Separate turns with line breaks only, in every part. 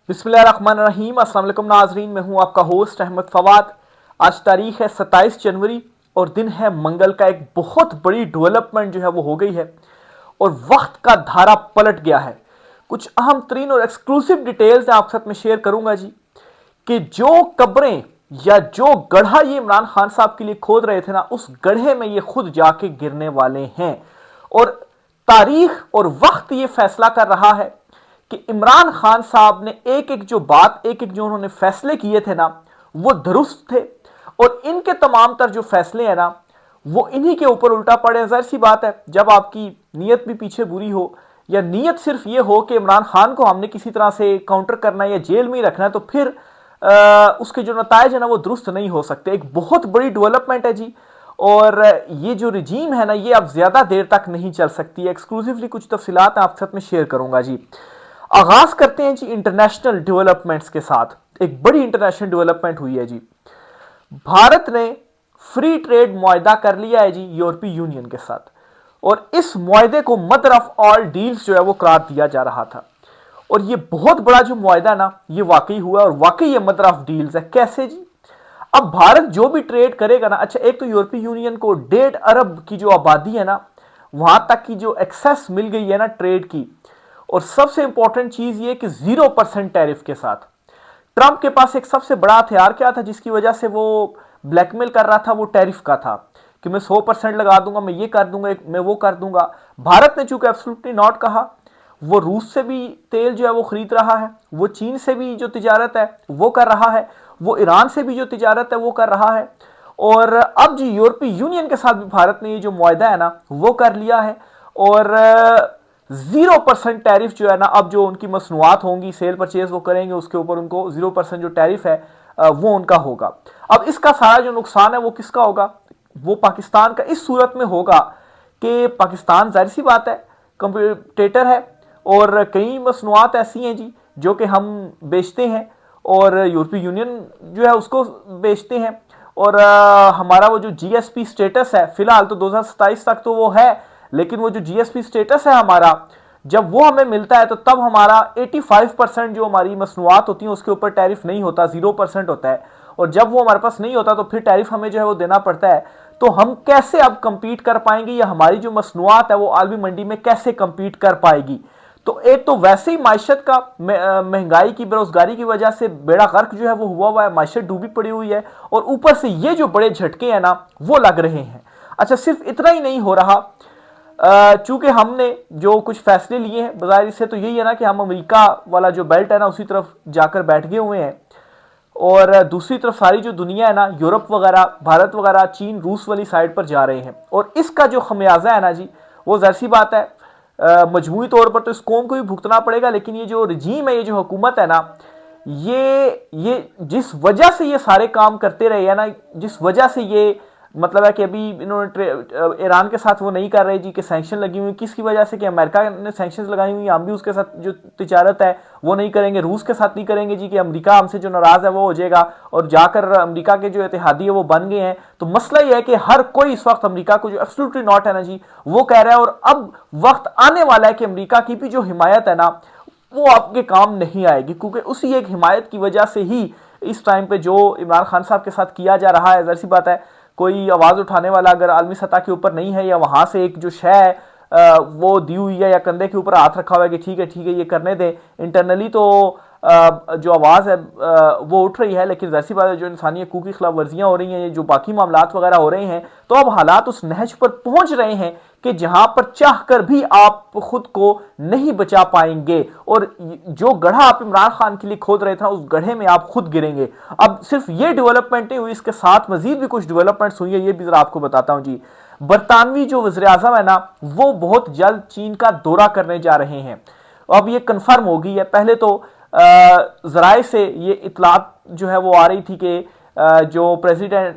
बिस्मिल्लाहिर्रहमानिर्रहीम। अस्सलाम वालेकुम नाजरीन, मैं हूं आपका होस्ट अहमद फवाद। आज तारीख है 27 जनवरी और दिन है मंगल का। एक बहुत बड़ी डेवलपमेंट जो है वो हो गई है और वक्त का धारा पलट गया है। कुछ अहम तरीन और एक्सक्लूसिव डिटेल्स आपके साथ में शेयर करूंगा जी, कि जो कब्रें या जो गढ़ा ये इमरान खान साहब के लिए खोद रहे थे ना, उस गढ़े में ये खुद जाके गिरने वाले हैं। और तारीख और वक्त ये फैसला कर रहा है कि इमरान खान साहब ने एक एक जो उन्होंने फैसले किए थे ना, वो दुरुस्त थे। और इनके तमाम तर जो फैसले हैं ना, वो इन्हीं के ऊपर उल्टा पड़े। जाहिर सी बात है, जब आपकी नीयत भी पीछे बुरी हो या नीयत सिर्फ ये हो कि इमरान खान को हमने किसी तरह से काउंटर करना है या जेल में ही रखना है, तो फिर उसके जो नतायज है ना, वो दुरुस्त नहीं हो सकते। एक बहुत बड़ी डेवलपमेंट है जी। और ये जो रिजीम है ना, ये अब ज्यादा देर तक नहीं चल सकती है। एक्सक्लूसिवली कुछ तफसीलात आपके साथ में शेयर करूंगा जी। आगाज करते हैं जी इंटरनेशनल डेवलपमेंट्स के साथ। एक बड़ी इंटरनेशनल डेवलपमेंट हुई है जी। भारत ने फ्री ट्रेड मुआहदा कर लिया है जी यूरोपीय यूनियन के साथ, और इस मुआहदे को मदर ऑफ ऑल डील्स जो है वो करार दिया जा रहा था। और ये बहुत बड़ा जो मुआहदा ना, ये वाकई हुआ और वाकई ये मदर ऑफ डील्स है। कैसे जी? अब भारत जो भी ट्रेड करेगा ना, अच्छा, एक तो यूरोपीय यूनियन को 1.5 अरब की जो आबादी है ना, वहां तक की जो एक्सेस मिल गई है ना ट्रेड की। और सबसे इंपॉर्टेंट चीज ये कि 0% टैरिफ के साथ। ट्रंप के पास एक सबसे बड़ा हथियार क्या था जिसकी वजह से वो ब्लैकमेल कर रहा था? वो टैरिफ का था कि मैं 100% लगा दूंगा, मैं ये कर दूंगा, मैं वो कर दूंगा। भारत ने चूंकि एब्सोल्युटली नॉट कहा, वो रूस से भी तेल जो है वो खरीद रहा है, वो चीन से भी जो तिजारत है वो कर रहा है, वो ईरान से भी जो तिजारत है वो कर रहा है। और अब जी यूरोपीय यूनियन के साथ भी भारत ने ये जो मुआहदा है ना, वो कर लिया है। और 0% टैरिफ जो है ना, अब जो उनकी मसनूआत होंगी, सेल परचेज वो करेंगे, उसके ऊपर उनको 0% जो टैरिफ है वो उनका होगा। अब इसका सारा जो नुकसान है वो किसका होगा? वो पाकिस्तान का इस सूरत में होगा कि पाकिस्तान जाहिर सी बात है कंपटीटर है, और कई मसनूआत ऐसी हैं जी जो कि हम बेचते हैं और यूरोपीय यूनियन जो है उसको बेचते हैं। और हमारा वो जो जीएसपी स्टेटस है, फिलहाल तो 2027 तक तो वो है, लेकिन वो जो जीएसपी स्टेटस है हमारा, जब वो हमें मिलता है तो तब हमारा 85% जो हमारी मसनूआत होती है उसके ऊपर टैरिफ नहीं होता, 0% होता है। और जब वो हमारे पास नहीं होता तो फिर टैरिफ हमें जो है वो देना पड़ता है। तो हम कैसे अब कंपीट कर पाएंगे, या हमारी जो मसनूआत है वो आलमी मंडी में कैसे कंपीट कर पाएगी? तो एक तो वैसे ही माइशत का महंगाई की, बेरोजगारी की वजह से बेड़ा गर्क जो है वो हुआ है, माइशत डूबी पड़ी हुई है, और ऊपर से ये जो बड़े झटके हैं ना वो लग रहे हैं। अच्छा, सिर्फ इतना ही नहीं हो रहा, चूंकि हमने जो कुछ फैसले लिए हैं बाजारी से, तो यही है ना कि हम अमेरिका वाला जो बेल्ट है ना उसी तरफ जाकर बैठ गए हुए हैं। और दूसरी तरफ सारी जो दुनिया है ना, यूरोप वगैरह, भारत वगैरह, चीन, रूस वाली साइड पर जा रहे हैं। और इसका जो खमियाजा है ना जी, वो जाहिर सी बात है मजमूई तौर पर तो इस कौम को भी भुगतना पड़ेगा। लेकिन ये जो रिजीम है, ये जो हुकूमत है ना, ये जिस वजह से ये सारे काम करते रहे हैं ना, जिस वजह से ये मतलब है कि अभी इन्होंने ईरान के साथ वो नहीं कर रहे जी कि सैंक्शन लगी हुई, किसकी वजह से? कि अमेरिका ने सैंक्शन लगाई हुई, हम भी उसके साथ जो तिजारत है वो नहीं करेंगे। रूस के साथ नहीं करेंगे जी कि अमेरिका हमसे जो नाराज है वो हो जाएगा, और जाकर अमेरिका के जो इत्तेहादी है वो बन गए हैं। तो मसला ये है कि हर कोई इस वक्त अमेरिका को, जो एब्सोल्युटली नॉट है ना जी, वो कह रहा है। और अब वक्त आने वाला है कि अमेरिका की भी जो हिमायत है ना, वो आपके काम नहीं आएगी, क्योंकि उसी एक हिमायत की वजह से ही इस टाइम पे जो इमरान खान साहब के साथ किया जा रहा है, जाहिर सी बात है कोई आवाज उठाने वाला अगर आलमी सतह के ऊपर नहीं है, या वहां से एक जो शय है वो दी हुई है, या कंधे के ऊपर हाथ रखा हुआ है कि ठीक है ये करने दें, इंटरनली तो जो आवाज है वो उठ रही है। लेकिन जाहिर सी बात है जो इंसानी हकूक की खिलाफ वर्जियां हो रही हैं, जो बाकी मामलात वगैरह हो रहे हैं, तो अब हालात उस नहज पर पहुंच रहे हैं कि जहां पर चाह कर भी आप खुद को नहीं बचा पाएंगे। और जो गढ़ा आप इमरान खान के लिए खोद रहे थे, उस गढ़े में आप खुद गिरेंगे। अब सिर्फ ये डेवलपमेंट नहीं हुई, इसके साथ मजीद भी कुछ डेवलपमेंट्स हुई है, ये भी जरा आपको बताता हूं जी। बरतानवी जो वज़ीर आज़म है ना, वो बहुत जल्द चीन का दौरा करने जा रहे हैं। अब ये कंफर्म हो गई है। पहले तो जराए से ये इतलात जो है वो आ रही थी कि जो प्रेसिडेंट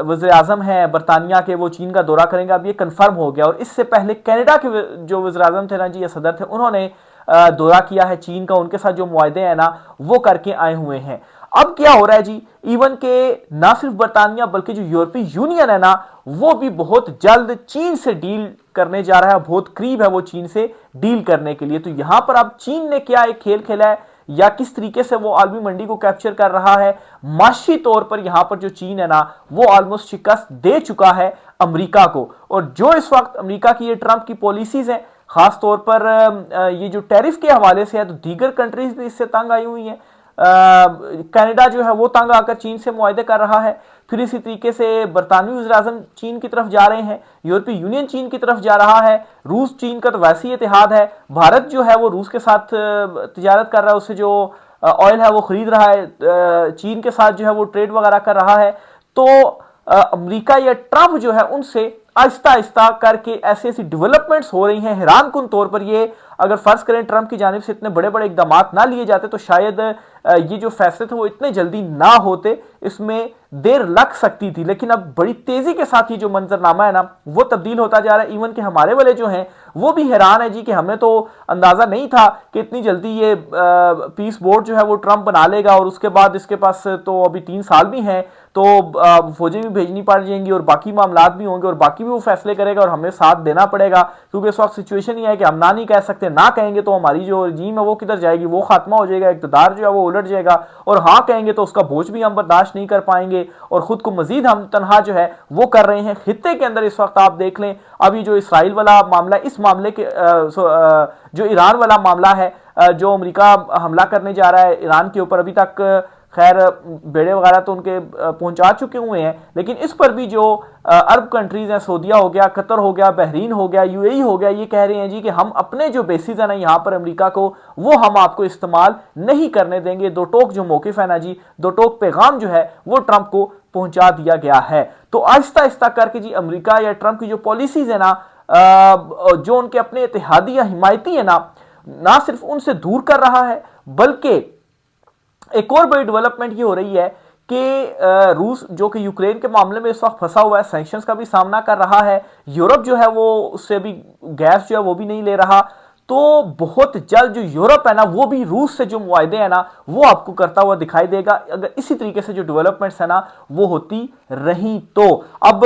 वज़ीर आज़म हैं बरतानिया के, वो चीन का दौरा करेंगे। अब ये कंफर्म हो गया। और इससे पहले कनाडा के जो वज़ीर आज़म थे ना जी, या सदर थे, उन्होंने दौरा किया है चीन का, उनके साथ जो मुआहदे हैं ना वो करके आए हुए हैं। अब क्या हो रहा है जी, इवन के ना सिर्फ बरतानिया बल्कि जो यूरोपीय यूनियन है ना, वो भी बहुत जल्द चीन से डील करने जा रहा है, बहुत करीब है वो चीन से डील करने के लिए। तो यहां पर अब चीन ने क्या एक खेल खेला है या किस तरीके से वो आलमी मंडी को कैप्चर कर रहा है। माशी तौर पर यहां पर जो चीन है ना वो ऑलमोस्ट शिकस्त दे चुका है अमेरिका को। और जो इस वक्त अमेरिका की ये ट्रंप की पॉलिसीज हैं, खास तौर पर ये जो टैरिफ के हवाले से है, तो दीगर कंट्रीज भी इससे तंग आई हुई हैं। कनाडा जो है वो तंग आकर चीन से मुआहदे कर रहा है। फिर इसी तरीके से बरतानवी वज़ीर-ए-आज़म चीन की तरफ जा रहे हैं, यूरोपीय यूनियन चीन की तरफ जा रहा है, रूस चीन का तो वैसे ही इतिहाद है। भारत जो है वो रूस के साथ तिजारत कर रहा है, उससे जो ऑयल है वो खरीद रहा है, चीन के साथ जो है वो ट्रेड वगैरह कर रहा है। तो अमेरिका या ट्रंप जो है उनसे आहिस्ता आहिस्ता करके ऐसी ऐसी डेवलपमेंट्स हो रही हैं हैरान कुन तौर पर। ये अगर फर्ज करें ट्रंप की जानिब से इतने बड़े बड़े इकदाम ना लिए जाते तो शायद ये जो फैसले थे वो इतने जल्दी ना होते, इसमें देर लग सकती थी। लेकिन अब बड़ी तेजी के साथ ये जो मंजरनामा है ना वो तब्दील होता जा रहा है। इवन कि हमारे वाले जो हैं वो भी हैरान है जी कि हमें तो अंदाजा नहीं था कि इतनी जल्दी ये पीस बोर्ड जो है वो ट्रंप बना लेगा, और उसके बाद इसके पास तो अभी 3 साल भी हैं, तो फौजें भी भेजनी पड़ जाएंगी और बाकी मामलात भी होंगे और बाकी भी वो फैसले करेगा और हमें साथ देना पड़ेगा। क्योंकि इस वक्त सिचुएशन ये है कि हम ना नहीं कह सकते, ना कहेंगे तो हमारी जो रजीम है वो किधर जाएगी, वो खात्मा हो जाएगा, इक़्तिदार जो है वो उलट जाएगा, और हाँ कहेंगे तो उसका बोझ भी हम बर्दाश्त नहीं कर पाएंगे और खुद को मजीद हम तनहा जो है वो कर रहे हैं। खित्ते के अंदर इस वक्त आप देख लें, अभी जो इसराइल वाला मामला, इस मामले के जो ईरान वाला मामला है, जो अमेरिका हमला करने जा रहा है ईरान के ऊपर, अभी तक खैर बेड़े वगैरह तो उनके पहुंचा चुके हुए हैं, लेकिन इस पर भी जो अरब कंट्रीज हैं, सऊदीया हो गया, कतर हो गया, बहरीन हो गया, यूएई हो गया, ये कह रहे हैं जी कि हम अपने जो बेसिस है ना यहाँ पर अमेरिका को, वो हम आपको इस्तेमाल नहीं करने देंगे। दो टोक जो मौक़िफ़ है ना जी, दो टोक पैगाम जो है वो ट्रंप को पहुंचा दिया गया है। तो आहिस्ता आहिस्ता करके जी अमेरिका या ट्रंप की जो पॉलिसीज है ना, जो उनके अपने इत्तेहादी या हिमायती है ना सिर्फ उनसे दूर कर रहा है, बल्कि एक और बड़ी डेवलपमेंट ये हो रही है कि रूस जो कि यूक्रेन के मामले में इस वक्त फंसा हुआ है, सैंक्शंस का भी सामना कर रहा है। यूरोप जो है वो उससे भी गैस जो है वो भी नहीं ले रहा। तो बहुत जल्द जो यूरोप है ना वो भी रूस से जो मुआहदे हैं ना वो आपको करता हुआ दिखाई देगा, अगर इसी तरीके से जो डेवलपमेंट्स है ना वो होती रही तो। अब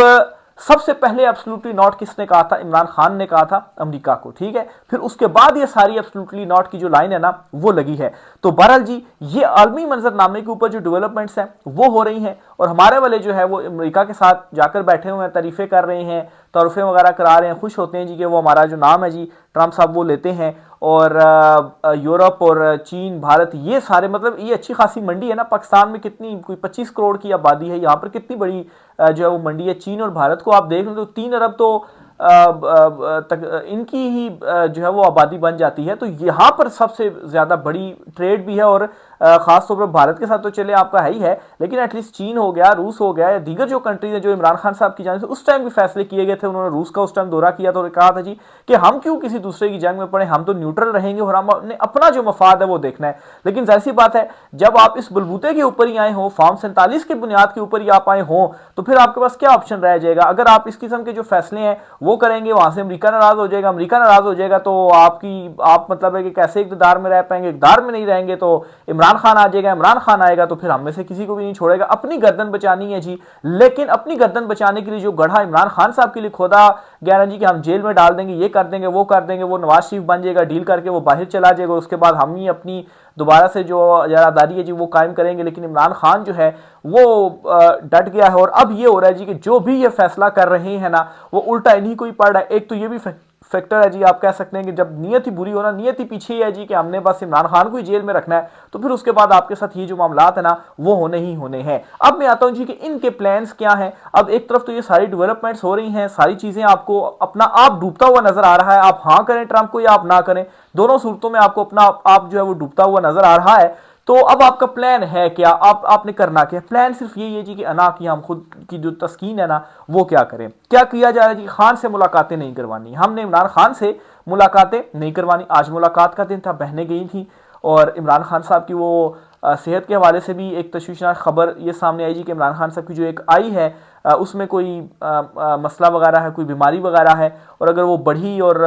सबसे पहले एब्सोल्युटली नॉट किसने कहा था? इमरान खान ने कहा था अमेरिका को, ठीक है। फिर उसके बाद ये सारी एब्सोल्युटली नॉट की जो लाइन है ना वो लगी है। तो बहरहाल जी ये आलमी मंजरनामे के ऊपर जो डेवलपमेंट्स हैं वो हो रही हैं, और हमारे वाले जो है वो अमेरिका के साथ जाकर बैठे हुए हैं, तारीफें कर रहे हैं, तोहफे वगैरह करा रहे हैं, खुश होते हैं जी कि वो हमारा जो नाम है जी ट्रंप साहब वो लेते हैं। और यूरोप और चीन, भारत, ये सारे मतलब ये अच्छी खासी मंडी है ना। पाकिस्तान में कितनी कोई 25 करोड़ की आबादी है, यहाँ पर कितनी बड़ी जो है वो मंडी है। चीन और भारत को आप देख लें तो 3 अरब तो तक इनकी ही जो है वो आबादी बन जाती है। तो यहाँ पर सबसे ज़्यादा बड़ी ट्रेड भी है, और ख़ास तौर पर भारत के साथ तो चले आपका है ही है, लेकिन एटलीस्ट चीन हो गया, रूस हो गया, या दीगर जो कंट्रीज हैं जो इमरान खान साहब की जानिब से उस टाइम भी फैसले किए गए थे। उन्होंने रूस का उस टाइम दौरा किया तो कहा था जी कि हम क्यों किसी दूसरे की जंग में पड़े, हम तो न्यूट्रल रहेंगे और हमने अपना जो मफाद है वो देखना है। लेकिन जाहिर सी बात है जब आप इस बलबूते के ऊपर ही आए हों, फॉर्म 47 की बुनियाद के ऊपर ही आप आए हों, तो फिर आपके पास क्या ऑप्शन रह जाएगा? अगर आप इस किस्म के जो फैसले हैं वो करेंगे, वहां से अमेरिका नाराज हो जाएगा, अमेरिका नाराज हो जाएगा तो आप मतलब है कि कैसे इक़्तिदार में रह पाएंगे? इक़्तिदार में नहीं रहेंगे तो इमरान खान आ जाएगा, इमरान खान आएगा तो फिर हम में से किसी को भी नहीं छोड़ेगा। अपनी गर्दन बचानी है जी, लेकिन अपनी गर्दन बचाने के लिए जो गढ़ा इमरान खान साहब के लिए खोदा गया ना जी कि हम जेल में डाल देंगे, ये कर देंगे, वो कर देंगे, वो नवाज शरीफ बन जाएगा, डील करके वो बाहर चला जाएगा, उसके बाद हम ही अपनी दोबारा से जो यारादारी है जी वो कायम करेंगे। लेकिन इमरान खान जो है वो डट गया है, और अब ये हो रहा है जी कि जो भी ये फैसला कर रहे हैं ना वो उल्टा इन्हीं को ही पड़ रहा है। एक तो ये भी फैक्टर है जी, आप कह सकते हैं कि जब नीयत ही बुरी हो ना, नीयत ही पीछे ही है जी कि हमने बस इमरान खान को ही जेल में रखना है, तो फिर उसके बाद आपके साथ ये जो मामलात है ना वो होने ही होने हैं। अब मैं आता हूं जी कि इनके प्लान्स क्या हैं। अब एक तरफ तो ये सारी डेवलपमेंट्स हो रही हैं, सारी चीजें आपको अपना आप डूबता हुआ नजर आ रहा है, आप हाँ करें ट्रंप को या आप ना करें, दोनों सूरतों में आपको अपना आप जो है वो डूबता हुआ नजर आ रहा है। तो अब आपका प्लान है क्या? आपने करना क्या? प्लान सिर्फ यही है जी कि अना की हम खुद की जो तस्कीन है ना वो क्या करें। क्या किया जा रहा है जी? खान से मुलाकातें नहीं करवानी, हमने इमरान खान से मुलाकातें नहीं करवानी। आज मुलाकात का दिन था, बहनें गई थी, और इमरान खान साहब की वो सेहत के हवाले से भी एक तशवीशनाक खबर ये सामने आई जी कि इमरान खान साहब की जो एक आई है उसमें कोई मसला वगैरह है, कोई बीमारी वगैरह है, और अगर वो बढ़ी और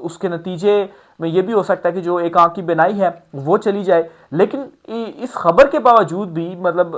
उसके नतीजे में ये भी हो सकता है कि जो एक आंख की बिनाई है वो चली जाए। लेकिन इस खबर के बावजूद भी मतलब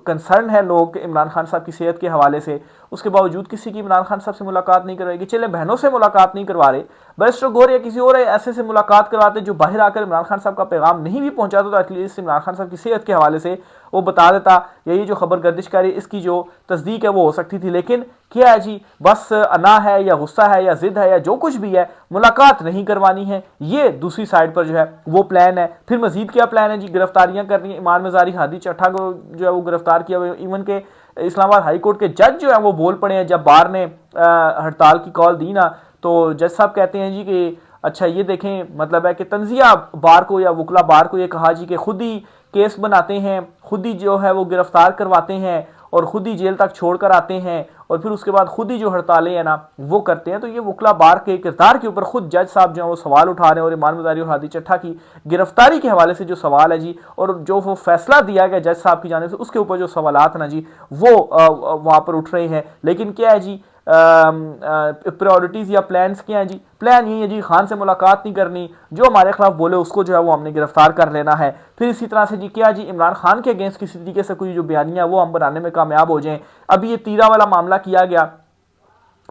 कंसर्न है लोग इमरान खान साहब की सेहत के हवाले से, उसके बावजूद किसी की इमरान खान साहब से मुलाकात नहीं करवाएगी। चले बहनों से मुलाकात नहीं करवा रहे, बैरिस्टर गौहर या किसी और ऐसे से मुलाकात करवाते जो बाहर आकर इमरान खान साहब का पैगाम नहीं भी पहुंचाता, तो एटलीस्ट इमरान खान साहब की सेहत के हवाले से वो बता देता, यही जो खबर गर्दिश कर रही है इसकी जो तस्दीक है वो हो सकती थी। लेकिन क्या है जी, बस अना है या गुस्सा है या जिद है या जो कुछ भी है, मुलाकात नहीं करवानी है। ये दूसरी साइड पर जो है वो प्लान है। फिर मजीद क्या प्लान है जी, गिरफ्तारियां करनी है। ईमान मजारी, हादी चट्टा को जो है वो गिरफ्तार किया। इवन के इस्लामाबाद हाई कोर्ट के जज जो है वो बोल पड़े हैं, जब बार ने हड़ताल की कॉल दी ना, तो जज साहब कहते हैं जी कि अच्छा ये देखें, मतलब है कि तंजिया बार को या वकला बार को ये कहा जी कि खुद ही केस बनाते हैं, खुद ही जो है वो गिरफ्तार करवाते हैं और खुद ही जेल तक छोड़कर आते हैं और फिर उसके बाद खुद ही जो हड़तालें हैं ना वो करते हैं। तो ये वकला बार के किरदार के ऊपर खुद जज साहब जो है वो सवाल उठा रहे हैं। और ईमान मजारी और हादी चट्टा की गिरफ्तारी के हवाले से जो सवाल है जी, और जो वो फैसला दिया गया जज साहब की जानिब से, उसके ऊपर जो सवालात ना जी वो वहां पर उठ रहे हैं। लेकिन क्या है जी, प्रायोरिटीज या प्लान्स क्या है जी? प्लान यही है जी, खान से मुलाकात नहीं करनी, जो हमारे खिलाफ बोले उसको जो है वो हमने गिरफ्तार कर लेना है। फिर इसी तरह से जी क्या जी, इमरान खान के अगेंस्ट किसी तरीके से कोई जो बयानियां वो हम बनाने में कामयाब हो जाएं। अभी ये तीरा वाला मामला किया गया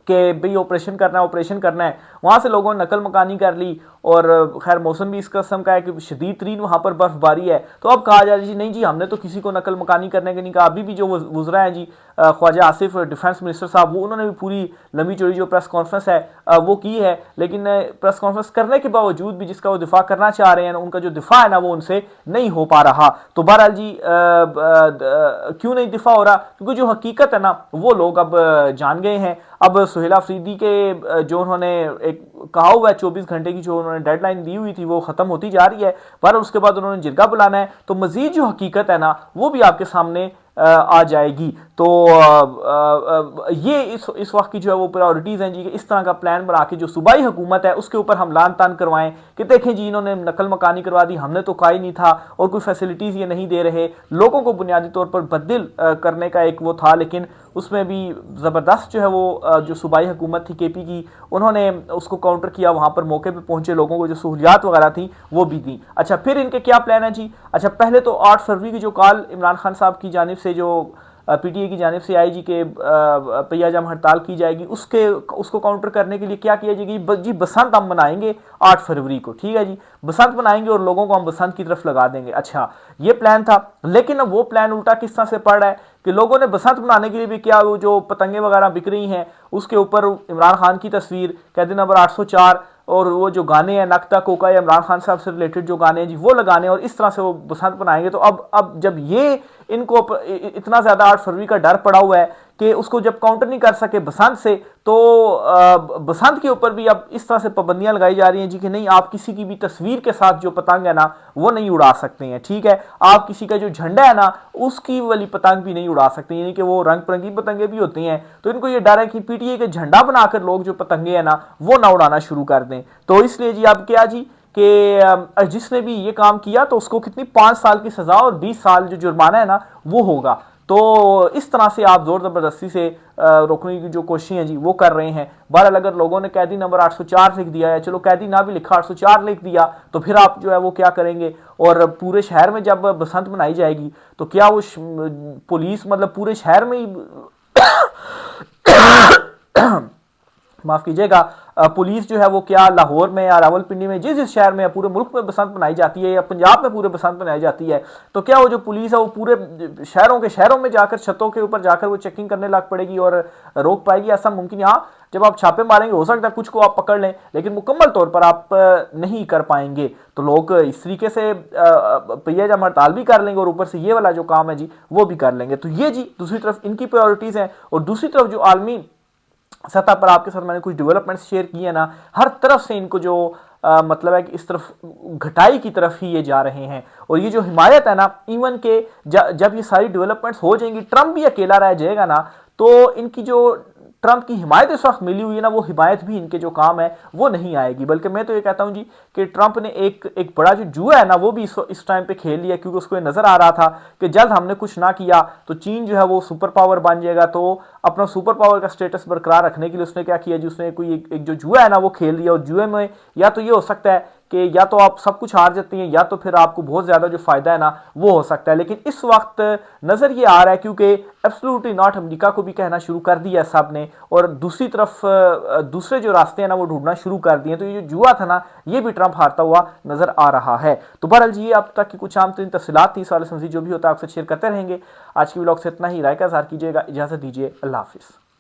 कि भाई ऑपरेशन करना है, ऑपरेशन करना है, वहां से लोगों ने नकल मकानी कर ली और खैर मौसम भी इस किस्म का है कि शदीद तरीन वहां पर बर्फबारी है। तो अब कहा जा रहा है जी नहीं जी, हमने तो किसी को नकल मकानी करने के नहीं कहा। अभी भी जो गुजरा है जी ख्वाजा आसिफ डिफेंस मिनिस्टर साहब, वो उन्होंने भी पूरी लंबी चौड़ी जो प्रेस कॉन्फ्रेंस है वो की है। लेकिन प्रेस कॉन्फ्रेंस करने के बावजूद भी जिसका वो दिफा करना चाह रहे हैं, उनका जो दिफा है ना वो उनसे नहीं हो पा रहा। तो बहरहाल जी क्यों नहीं दिफा हो रहा? क्योंकि जो हकीकत है ना वो लोग अब जान गए हैं। अब सुहेल अफरीदी के जो उन्होंने एक कहा हुआ है 24 घंटे की जो उन्होंने डेडलाइन दी हुई थी वो खत्म होती जा रही है, पर उसके बाद उन्होंने जिरगा बुलाना है। तो मजीद जो हकीकत है ना वो भी आपके सामने आ जाएगी। तो ये इस वक्त की जो है वो प्रायोरिटीज हैं जी, कि इस तरह का प्लान बना के जो सूबाई हुकूमत है उसके ऊपर हम लान तान करवाएं कि देखें जी इन्होंने नकल मकानी करवा दी, हमने तो कहा ही नहीं था, और कोई फैसिलिटीज ये नहीं दे रहे। लोगों को बुनियादी तौर पर बददिल करने का एक वो था, लेकिन उसमें भी ज़बरदस्त जो है वो जो सूबाई हुकूमत थी केपी की, उन्होंने उसको काउंटर किया। वहाँ पर मौके पर पहुंचे लोगों को जो सहूलियात वगैरह थी वो भी दी। अच्छा फिर इनके क्या प्लान है जी? अच्छा पहले तो 8 फरवरी की जो कॉल इमरान खान साहब की जानिब से जो पीटीए की जानिब से आई जी के पहिया जाम हड़ताल की जाएगी, उसको काउंटर करने के लिए क्या किया जाएगी जी? बसंत हम मनाएंगे 8 फरवरी को, ठीक है जी, बसंत मनाएंगे और लोगों को हम बसंत की तरफ लगा देंगे। अच्छा ये प्लान था, लेकिन अब वो प्लान उल्टा किस तरह से पड़ रहा है कि लोगों ने बसंत मनाने के लिए भी क्या, वो जो पतंगे वगैरह बिक रही हैं उसके ऊपर इमरान खान की तस्वीर, कैदी नंबर 804 और वो जो गाने हैं नक्ता कोका या इमरान खान साहब से रिलेटेड जो गाने हैं जी वो लगाने, और इस तरह से वो बसंत मनाएंगे। तो अब जब ये इनको इतना ज्यादा 8 फरवरी का डर पड़ा हुआ है कि उसको जब काउंटर नहीं कर सके बसंत से, तो बसंत के ऊपर भी अब इस तरह से पाबंदियां लगाई जा रही हैं जी कि नहीं, आप किसी की भी तस्वीर के साथ जो पतंग है ना वो नहीं उड़ा सकते हैं, ठीक है। आप किसी का जो झंडा है ना उसकी वाली पतंग भी नहीं उड़ा सकते, यानी कि वो रंग बिरंगी पतंगे भी होती हैं। तो इनको ये डर है कि पीटीए के झंडा बनाकर लोग जो पतंगे हैं ना वो ना उड़ाना शुरू कर दें। तो इसलिए जी अब क्या जी कि जिसने भी ये काम किया तो उसको कितनी 5 साल की सजा और 20 साल जो जुर्माना है ना वो होगा। तो इस तरह से आप जोर जबरदस्ती से रोकने की जो कोशिशें हैं जी वो कर रहे हैं। बहरहाल अगर लोगों ने कैदी नंबर 804 लिख दिया है, चलो कैदी ना भी लिखा 804 लिख दिया, तो फिर आप जो है वो क्या करेंगे? और पूरे शहर में जब बसंत मनाई जाएगी तो क्या वो पुलिस मतलब पूरे शहर में ही माफ कीजिएगा, पुलिस जो है वो क्या लाहौर में या रावलपिंडी में जिस शहर में या पूरे मुल्क में बसंत मनाई जाती है या पंजाब में पूरे बसंत मनाई जाती है, तो क्या वो जो पुलिस है वो पूरे शहरों में जाकर छतों के ऊपर जाकर वो चेकिंग करने लग पड़ेगी और रोक पाएगी? ऐसा मुमकिन? हाँ, जब आप छापे मारेंगे हो सकता है कुछ को आप पकड़ लें, लेकिन मुकम्मल तौर पर आप नहीं कर पाएंगे। तो लोग इस तरीके से पहिया जाम हड़ताल भी कर लेंगे और ऊपर से ये वाला जो काम है जी वो भी कर लेंगे। तो ये जी दूसरी तरफ इनकी प्रायोरिटीज हैं, और दूसरी तरफ जो आलमी सतह पर आपके साथ मैंने कुछ डेवलपमेंट्स शेयर किए ना, हर तरफ से इनको जो मतलब है कि इस तरफ घटाई की तरफ ही ये जा रहे हैं। और ये जो हिमायत है ना, इवन के जब ये सारी डेवलपमेंट्स हो जाएंगी, ट्रंप भी अकेला रह जाएगा ना, तो इनकी जो ट्रंप की हिमायत इस वक्त मिली हुई है ना, वो हिमायत भी इनके जो काम है वो नहीं आएगी। बल्कि मैं तो ये कहता हूं जी कि ट्रंप ने एक बड़ा जो जुआ है ना वो भी इस टाइम पे खेल लिया, क्योंकि उसको ये नजर आ रहा था कि जल्द हमने कुछ ना किया तो चीन जो है वो सुपर पावर बन जाएगा। तो अपना सुपर पावर का स्टेटस बरकरार रखने के लिए उसने क्या किया जी, उसने कोई एक जो जुआ है ना वो खेल लिया। और जुए में या तो ये हो सकता है कि या तो आप सब कुछ हार जाती हैं या तो फिर आपको बहुत ज़्यादा जो फ़ायदा है ना वो हो सकता है। लेकिन इस वक्त नज़र ये आ रहा है क्योंकि एब्सोल्युटली नॉट अमेरिका को भी कहना शुरू कर दिया सब ने, और दूसरी तरफ दूसरे जो रास्ते हैं ना वो ढूंढना शुरू कर दिए। तो ये जो जुआ था ना ये भी ट्रंप हारता हुआ नज़र आ रहा है। तो बहरहाल जी अब तक की कुछ आम तरीन तफसीलात थी, इस वाले जो भी होता है आपसे शेयर करते रहेंगे। आज की व्लॉग से इतना ही, राय का इज़हार कीजिएगा, इजाज़त दीजिए, अल्लाह हाफिज़।